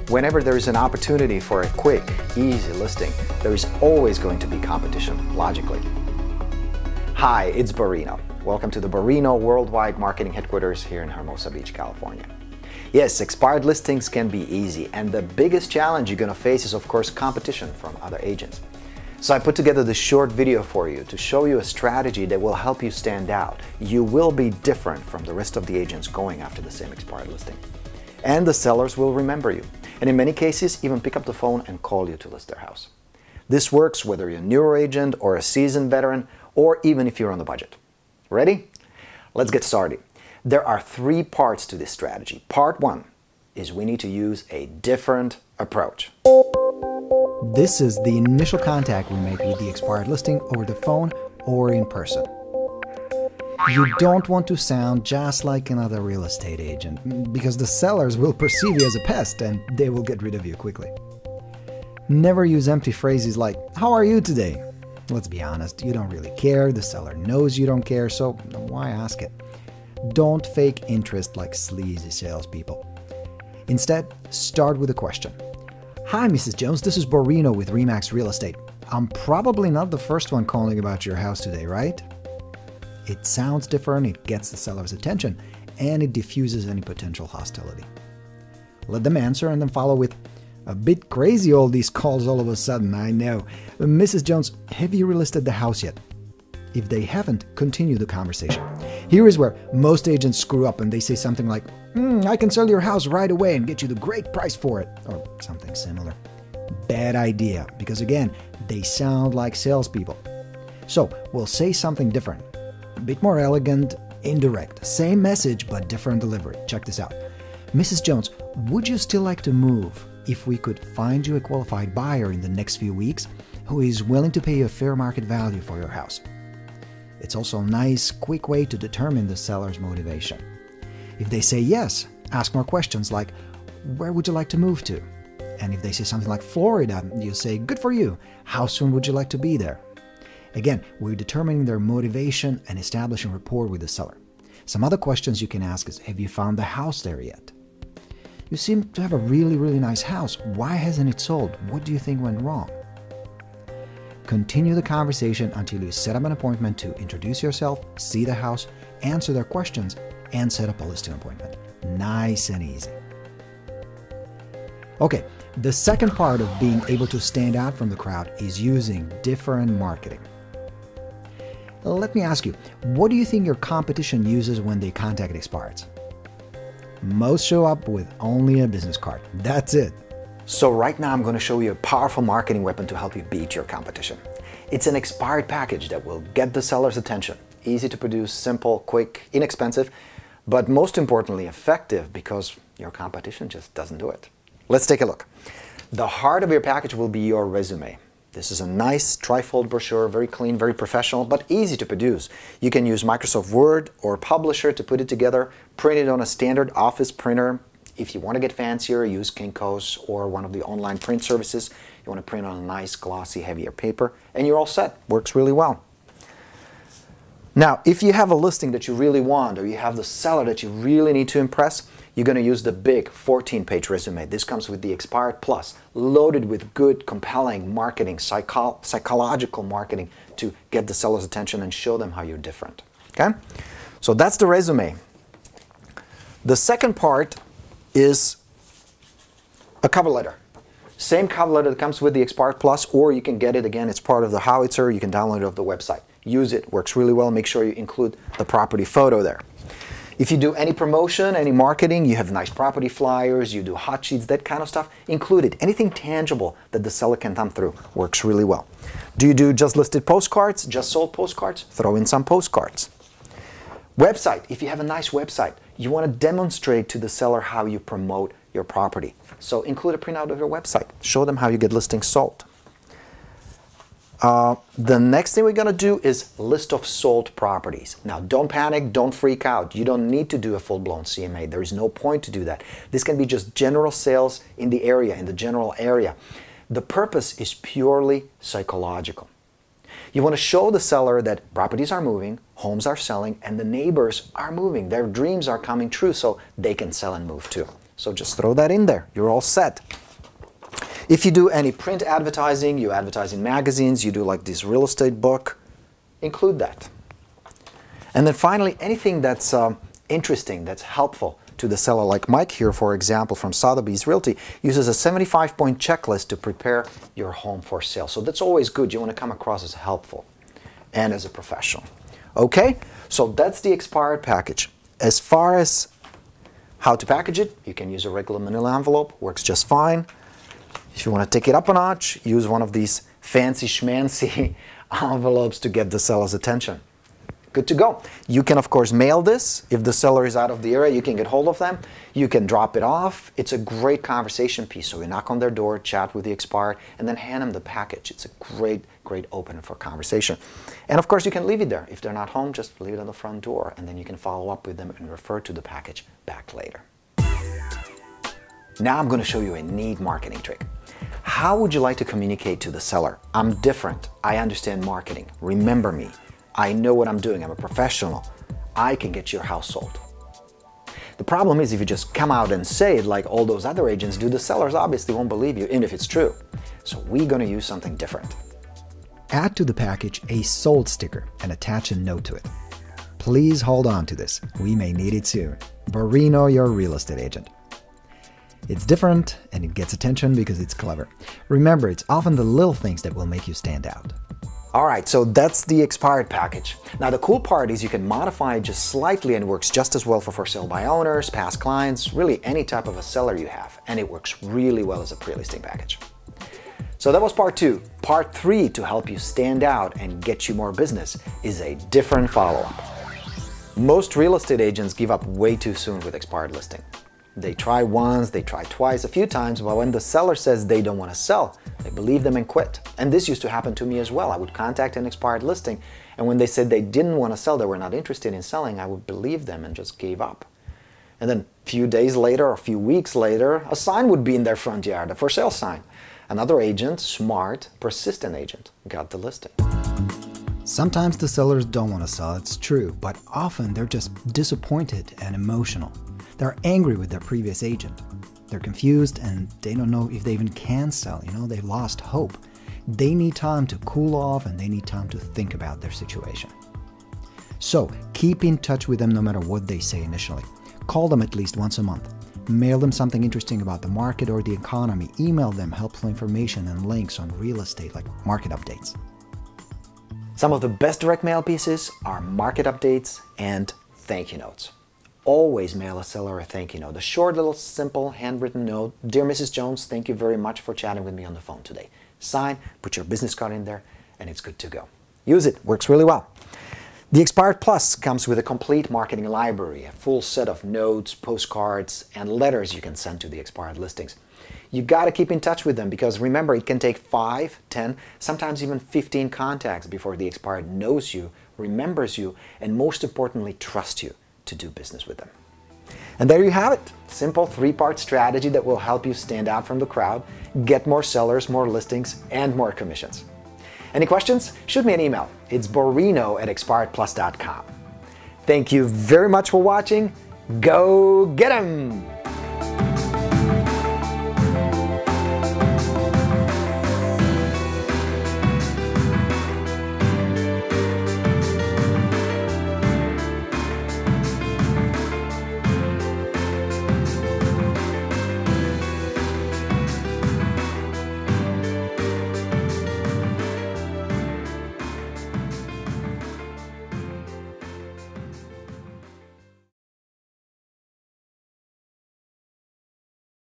Whenever there is an opportunity for a quick, easy listing, there is always going to be competition, logically. Hi, it's Barino. Welcome to the Barino Worldwide Marketing Headquarters here in Hermosa Beach, California. Yes, expired listings can be easy, and the biggest challenge you're going to face is, of course, competition from other agents. So I put together this short video for you to show you a strategy that will help you stand out. You will be different from the rest of the agents going after the same expired listing. And the sellers will remember you, and in many cases even pick up the phone and call you to list their house. This works whether you're a newer agent or a seasoned veteran, or even if you're on the budget. Ready? Let's get started. There are three parts to this strategy. Part one is we need to use a different approach. This is the initial contact we make with the expired listing over the phone or in person. You don't want to sound just like another real estate agent, because the sellers will perceive you as a pest and they will get rid of you quickly. Never use empty phrases like, "How are you today?" Let's be honest, you don't really care, the seller knows you don't care, so why ask it? Don't fake interest like sleazy salespeople. Instead, start with a question. "Hi, Mrs. Jones, this is Barino with RE/MAX Real Estate. I'm probably not the first one calling about your house today, right?" It sounds different, it gets the seller's attention, and it diffuses any potential hostility. Let them answer and then follow with, "A bit crazy all these calls all of a sudden, I know. Mrs. Jones, have you relisted the house yet?" If they haven't, continue the conversation. Here is where most agents screw up and they say something like, "I can sell your house right away and get you the great price for it," or something similar. Bad idea, because again, they sound like salespeople. So we'll say something different. A bit more elegant, indirect. Same message, but different delivery. Check this out. "Mrs. Jones, would you still like to move if we could find you a qualified buyer in the next few weeks who is willing to pay you a fair market value for your house?" It's also a nice, quick way to determine the seller's motivation. If they say yes, ask more questions like, "Where would you like to move to?" And if they say something like Florida, you say, "Good for you. How soon would you like to be there?" Again, we're determining their motivation and establishing rapport with the seller. Some other questions you can ask is, "Have you found the house there yet? You seem to have a really nice house. Why hasn't it sold? What do you think went wrong?" Continue the conversation until you set up an appointment to introduce yourself, see the house, answer their questions, and set up a listing appointment. Nice and easy. Okay, the second part of being able to stand out from the crowd is using different marketing. Let me ask you, what do you think your competition uses when they contact expireds? Most show up with only a business card. That's it. So right now I'm going to show you a powerful marketing weapon to help you beat your competition. It's an expired package that will get the seller's attention. Easy to produce, simple, quick, inexpensive, but most importantly effective because your competition just doesn't do it. Let's take a look. The heart of your package will be your resume. This is a nice trifold brochure, very clean, very professional, but easy to produce. You can use Microsoft Word or Publisher to put it together, print it on a standard office printer. If you want to get fancier, use Kinko's or one of the online print services. You want to print on a nice, glossy, heavier paper, and you're all set. Works really well. Now, if you have a listing that you really want, or you have the seller that you really need to impress, you're going to use the big 14-page resume. This comes with the Expired Plus, loaded with good, compelling marketing, psychological marketing to get the seller's attention and show them how you're different. Okay? So that's the resume. The second part is a cover letter. Same cover letter that comes with the Expired Plus, or you can get it again, it's part of the howitzer, you can download it off the website. Use it, works really well. Make sure you include the property photo there. If you do any promotion, any marketing, you have nice property flyers, you do hot sheets, that kind of stuff, include it. Anything tangible that the seller can thumb through works really well. Do you do just listed postcards, just sold postcards? Throw in some postcards. Website, if you have a nice website, you want to demonstrate to the seller how you promote your property. So include a printout of your website. Show them how you get listings sold. The next thing we're going to do is list of sold properties. Now, don't panic, don't freak out. You don't need to do a full-blown CMA. There is no point to do that. This can be just general sales in the area, in the general area. The purpose is purely psychological. You want to show the seller that properties are moving, homes are selling, and the neighbors are moving. Their dreams are coming true, so they can sell and move too. So just throw that in there. You're all set. If you do any print advertising, you advertise in magazines, you do like this real estate book, include that. And then finally, anything that's interesting, that's helpful to the seller, like Mike here, for example, from Sotheby's Realty, uses a 75-point checklist to prepare your home for sale. So that's always good. You want to come across as helpful and as a professional. Okay, so that's the expired package. As far as how to package it, you can use a regular manila envelope, works just fine. If you want to take it up a notch, use one of these fancy schmancy envelopes to get the seller's attention. Good to go. You can, of course, mail this. If the seller is out of the area, you can get hold of them. You can drop it off. It's a great conversation piece. So you knock on their door, chat with the expired, and then hand them the package. It's a great, great opener for conversation. And of course, you can leave it there. If they're not home, just leave it at the front door, and then you can follow up with them and refer to the package back later. Now I'm going to show you a neat marketing trick. How would you like to communicate to the seller? I'm different. I understand marketing. Remember me. I know what I'm doing. I'm a professional. I can get your house sold. The problem is if you just come out and say it like all those other agents do, the sellers obviously won't believe you, even if it's true. So we're going to use something different. Add to the package a sold sticker and attach a note to it. Please hold on to this. We may need it soon. Borino, your real estate agent. It's different and it gets attention because it's clever. Remember, it's often the little things that will make you stand out. All right, so that's the expired package. Now the cool part is you can modify it just slightly and it works just as well for sale by owners, past clients, really any type of a seller you have. And it works really well as a pre-listing package. So that was part 2. Part 3, to help you stand out and get you more business, is a different follow-up. Most real estate agents give up way too soon with expired listing. They try once, they try twice, a few times, but when the seller says they don't want to sell, they believe them and quit. And this used to happen to me as well. I would contact an expired listing, and when they said they didn't want to sell, they were not interested in selling, I would believe them and just gave up. And then a few days later, or a few weeks later, a sign would be in their front yard, a for sale sign. Another agent, smart, persistent agent, got the listing. Sometimes the sellers don't want to sell, it's true, but often they're just disappointed and emotional. They're angry with their previous agent. They're confused and they don't know if they even can sell. They've lost hope. They need time to cool off and they need time to think about their situation. So keep in touch with them no matter what they say initially. Call them at least once a month. Mail them something interesting about the market or the economy. Email them helpful information and links on real estate like market updates. Some of the best direct mail pieces are market updates and thank you notes. Always mail a seller a thank you note. A short, little, simple, handwritten note. Dear Mrs. Jones, thank you very much for chatting with me on the phone today. Sign, put your business card in there, and it's good to go. Use it. Works really well. The Expired Plus comes with a complete marketing library, a full set of notes, postcards, and letters you can send to the expired listings. You got to keep in touch with them because remember, it can take 5, 10, sometimes even 15 contacts before the expired knows you, remembers you, and most importantly, trusts you to do business with them. And there you have it. Simple 3-part strategy that will help you stand out from the crowd, get more sellers, more listings, and more commissions. Any questions? Shoot me an email. It's borino@expiredplus.com. Thank you very much for watching. Go get 'em!